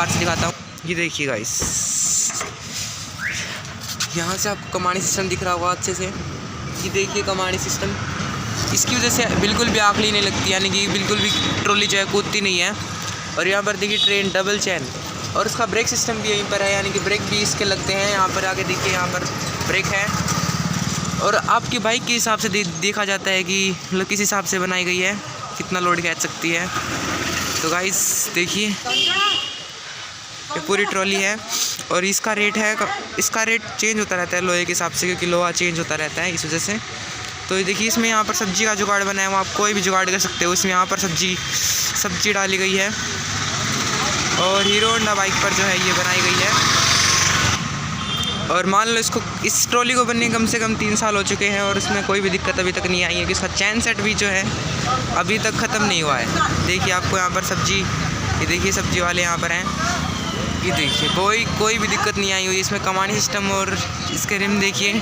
बाहर से दिखाता हूँ। ये देखिए गाइस, यहाँ से आपको कमानी सिस्टम दिख रहा होगा अच्छे से। ये देखिए कमानी सिस्टम, इसकी वजह से बिल्कुल भी आँख नहीं लगती, यानी कि बिल्कुल भी ट्रॉली जो है कूदती नहीं है। और यहाँ पर देखिए ट्रेन डबल चैन, और उसका ब्रेक सिस्टम भी यहीं पर है, यानी कि ब्रेक भी इसके लगते हैं। यहाँ पर आगे देखिए, यहाँ पर ब्रेक है। और आपकी बाइक के हिसाब से देखा जाता है कि मतलब किस हिसाब से बनाई गई है, कितना लोड खींच सकती है। तो गाइस देखिए, ये पूरी ट्रॉली है और इसका रेट चेंज होता रहता है लोहे के हिसाब से, क्योंकि लोहा चेंज होता रहता है इस वजह से। तो देखिए, इसमें यहाँ पर सब्जी का जुगाड़ बना है, वो आप कोई भी जुगाड़ कर सकते हो। इसमें यहाँ पर सब्जी डाली गई है, और हीरो होंडा बाइक पर जो है ये बनाई गई है। और मान लो इस ट्रॉली को बनने कम से कम 3 साल हो चुके हैं, और इसमें कोई भी दिक्कत अभी तक नहीं आई है, कि इसका चैन सेट भी जो है अभी तक ख़त्म नहीं हुआ है। देखिए आपको यहाँ पर सब्जी, ये देखिए सब्जी वाले यहाँ पर हैं, ये देखिए कोई भी दिक्कत नहीं आई हुई। इसमें कमानी सिस्टम, और इसके रिम देखिए,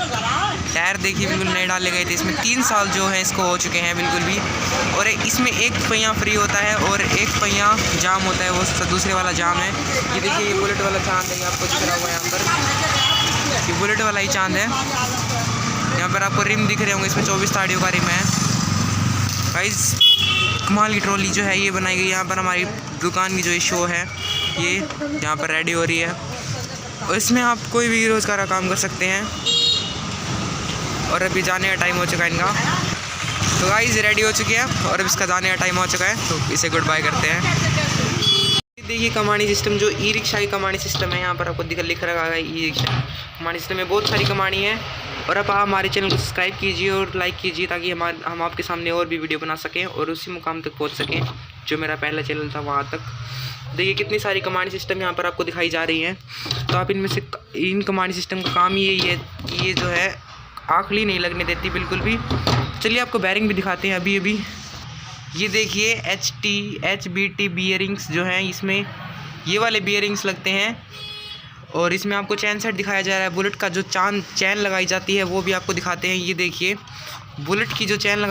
टायर देखिए बिल्कुल नए डाले गए थे। इसमें 3 साल जो है इसको हो चुके हैं बिल्कुल भी। और इसमें एक पहिया फ्री होता है और एक पहिया जाम होता है, वो दूसरे वाला जाम है। ये देखिए, ये बुलेट वाला चांद है, आपको दिख रहा हुआ है यहाँ पर, ये बुलेट वाला ही चांद है। यहाँ पर आपको रिम दिख रहे होंगे, इसमें 24 ताड़ियों का रिम है। गाइस कमाल की ट्रॉली जो है ये बनाई गई। यहाँ पर हमारी दुकान की जो शो है ये यहाँ पर रेडी हो रही है, और इसमें आप कोई भी रोज़गार का काम कर सकते हैं। और अभी जाने का टाइम हो चुका है इनका, तो गाइस रेडी हो चुकी है और अब इसका जाने का टाइम हो चुका है, तो इसे गुड बाय करते हैं। देखिए कमानी सिस्टम, जो ई रिक्शा की कमानी सिस्टम है, यहाँ पर आपको लिख रखा है ई रिक्शा कमानी सिस्टम में बहुत सारी कमानी है। और अब आप हमारे चैनल को सब्सक्राइब कीजिए और लाइक कीजिए, ताकि हम आपके सामने और भी वीडियो बना सकें और उसी मुकाम तक पहुँच सकें जो मेरा पहला चैनल था वहाँ तक। देखिए कितनी सारी कमानी सिस्टम यहाँ पर आपको दिखाई जा रही हैं। तो आप इनमें से इन कमानी सिस्टम का काम ही यही है कि ये जो है आखिरी नहीं लगने देती बिल्कुल भी। चलिए आपको बैरिंग भी दिखाते हैं अभी। ये देखिए HBT बियरिंग्स जो हैं, इसमें ये वाले बियरिंग्स लगते हैं। और इसमें आपको चैन सेट दिखाया जा रहा है। बुलेट का जो चैन लगाई जाती है वो भी आपको दिखाते हैं। ये देखिए बुलेट की जो चैन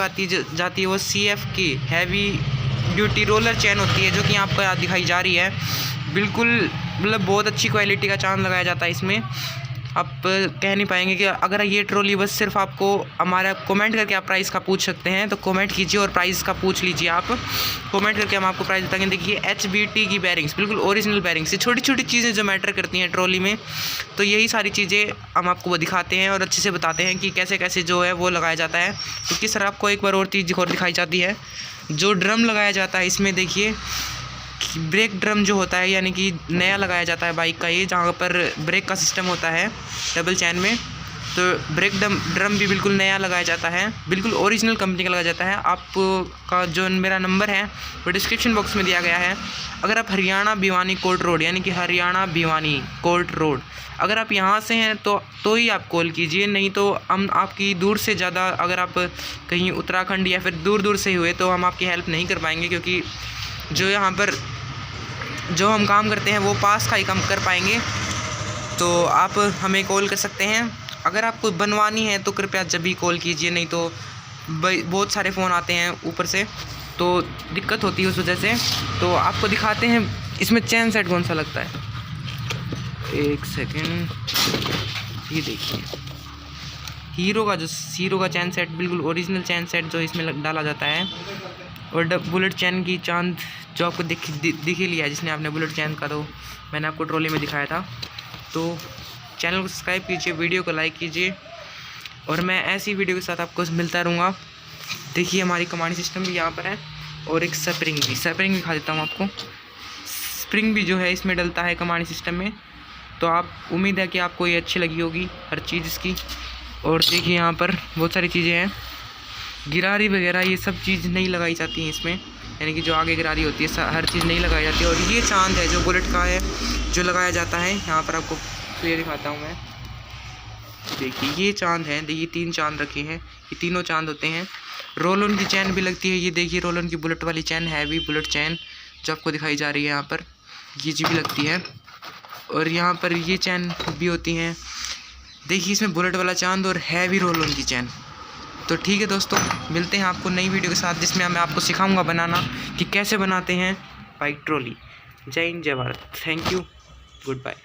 जाती है वो CF की हैवी ड्यूटी रोलर चैन होती है, जो कि आपको यहाँ दिखाई जा रही है। बिल्कुल मतलब बहुत अच्छी क्वालिटी का चांद लगाया जाता है इसमें। आप कह नहीं पाएंगे कि अगर ये ट्रॉली बस सिर्फ आपको हमारा कमेंट करके आप प्राइस का पूछ सकते हैं, तो कमेंट कीजिए और प्राइस का पूछ लीजिए। आप कमेंट करके हम आपको प्राइस बताएंगे। देखिए HBT की बैरिंग्स, बिल्कुल ओरिजिनल बैरिंग्स। ये छोटी छोटी चीज़ें जो मैटर करती हैं ट्रॉली में, तो यही सारी चीज़ें हम आपको दिखाते हैं और अच्छे से बताते हैं कि कैसे कैसे जो है वो लगाया जाता है। तो किस तरह आपको एक बार और चीज़ और दिखाई जाती है, जो ड्रम लगाया जाता है इसमें। देखिए ब्रेक ड्रम जो होता है, यानी कि नया लगाया जाता है बाइक का ये, जहाँ पर ब्रेक का सिस्टम होता है डबल चैन में, तो ब्रेक ड्रम भी बिल्कुल नया लगाया जाता है, बिल्कुल ओरिजिनल कंपनी का लगाया जाता है। आपका जो मेरा नंबर है वो डिस्क्रिप्शन बॉक्स में दिया गया है। अगर आप हरियाणा भिवानी कोर्ट रोड, यानी कि हरियाणा भिवानी कोर्ट रोड, अगर आप यहाँ से हैं तो ही आप कॉल कीजिए, नहीं तो हम आपकी दूर से ज़्यादा, अगर आप कहीं उत्तराखंड या फिर दूर से हुए तो हम आपकी हेल्प नहीं कर पाएंगे, क्योंकि जो यहाँ पर जो हम काम करते हैं वो पास का ही काम कर पाएंगे। तो आप हमें कॉल कर सकते हैं। अगर आपको बनवानी है तो कृपया जब भी कॉल कीजिए, नहीं तो बहुत सारे फ़ोन आते हैं ऊपर से, तो दिक्कत होती है उस वजह से। तो आपको दिखाते हैं इसमें चैन सेट कौन सा लगता है। एक सेकेंड, ये देखिए हीरो का चैन सेट, बिल्कुल ओरिजिनल चैन सेट जो इसमें डाला जाता है। और बुलेट चैन की चांद जो आपको दिख ही लिया है, जिसने आपने बुलेट चैन का, तो मैंने आपको ट्रॉली में दिखाया था। तो चैनल को सब्सक्राइब कीजिए, वीडियो को लाइक कीजिए, और मैं ऐसी वीडियो के साथ आपको मिलता रहूँगा। देखिए हमारी कमांड सिस्टम भी यहाँ पर है, और एक स्प्रिंग भी दिखा देता हूँ आपको। स्प्रिंग भी जो है इसमें डलता है कमांड सिस्टम में। तो आप उम्मीद है कि आपको ये अच्छी लगी होगी हर चीज़ इसकी। और देखिए यहाँ पर बहुत सारी चीज़ें हैं, गिरारी वगैरह ये सब चीज़ नहीं लगाई जाती हैं इसमें, यानी कि जो आगे गिरारी होती है हर चीज़ नहीं लगाई जाती है। और ये चांद है जो बुलेट का है, जो लगाया जाता है। यहाँ पर आपको क्लियर दिखाता हूँ मैं। देखिए ये चांद है, देखिए 3 चांद रखे हैं, ये तीनों चांद होते हैं। रोल ऑन की चैन भी लगती है, ये देखिए रोल ऑन की बुलेट वाली चैन, हैवी बुलेट चैन जो आपको दिखाई जा रही है यहाँ पर, ये जी भी लगती है। और यहाँ पर ये चैन भी होती हैं। देखिए इसमें बुलेट वाला चांद और हैवी रोल ऑन की चैन। तो ठीक है दोस्तों, मिलते हैं आपको नई वीडियो के साथ, जिसमें मैं आपको सिखाऊंगा बनाना कि कैसे बनाते हैं बाइक ट्रॉली। जय हिंद, जय Bharat. Thank you, good bye.